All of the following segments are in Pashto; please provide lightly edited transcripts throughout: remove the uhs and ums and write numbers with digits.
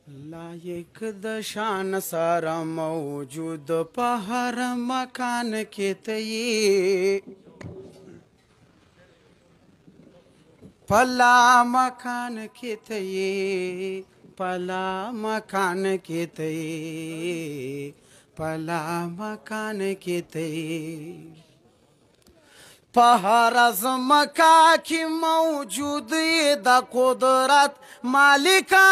लायक د شان سره موجود په هر مکان کې ته یې پلا مکان کې ته یې پلا مکان کې ته یې پلا مکان کې ته یې په هر ځمکه کې موجود یې د قدرت مالکه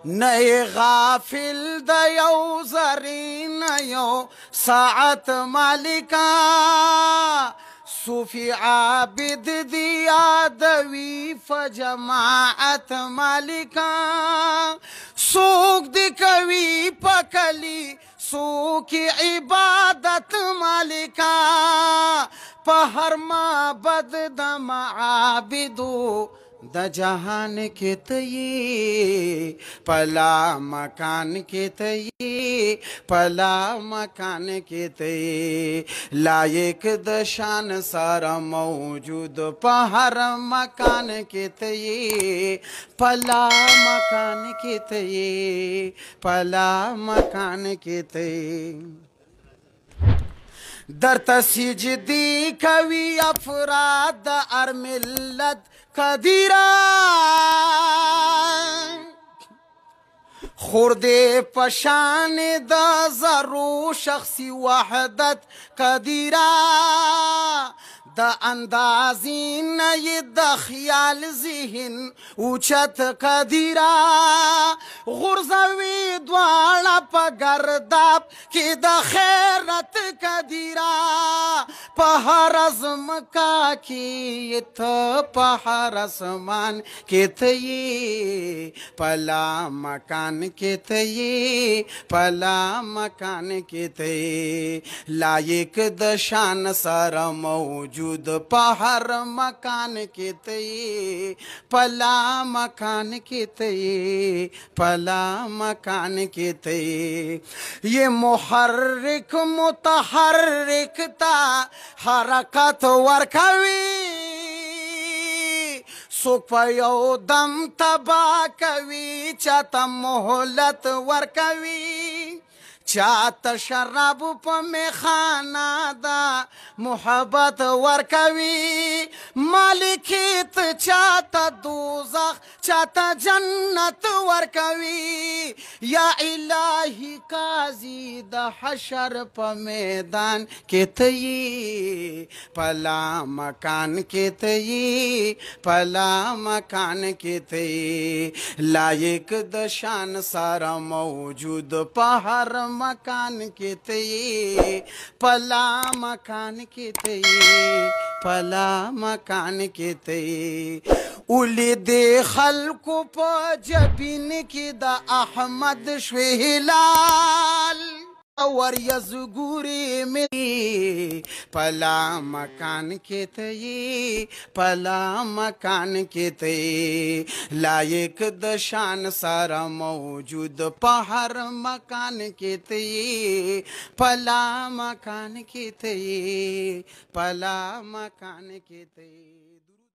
نه غافل د یو ذرې نه یو ساعت مالکه صوفي عابد دی یادوي فجماعت مالکه څوک دی کوي په کلي څوک عبادت مالکه په هر معبد د معابدو د جهان کې ته یې پلا مکان کې ته یې پلا مکان کې ته یې لایق د شان سره موجود په هر مکان کې ته یې پلا مکان کې ته یې پلا مکان کې ته یې درته سجدي کوي افراد د هر ملت قدیران خورده پشان د زرو شخصی وحدت قدیران د اندازې نه یې د خیال ذهن اوچت قدیره غورځوي دواړه په ګرداب کې د خیرت قدیره په هر ځمکه کې ته په هر اسمان کې ته یې پلا مکان کې ته یې پلا مکان کې ته یې لایق د شان سره موجود په هر مکان کې ته یې پلا مکان کې ته یې پلا مکان کې ته یې محرک متحرک تا حرکت ورکوي څوک په یو دم تبا کوي چاته مهلت ورکوي چاته شراب په میخانه دا محبت ورکوي مالکیت چاته دوزخ چاته جنت ورکوي یا الهی قاضی د حشر په میدان کې ته یې پلا مکان کې ته یې پلا مکان کې ته یې لایق د شان سره موجود په هر مکان کې ته یې پلا مکان کې ته یې پلا مکان کې ته یې ولید خلکو په جبین کې د احمد شوی هلال وریز ګوري مې پلا مکان کې ته یې پلا مکان کې ته یې لایق د شان سره موجود په هر مکان کې ته یې پلا مکان کې ته یې پلا مکان کې ته یې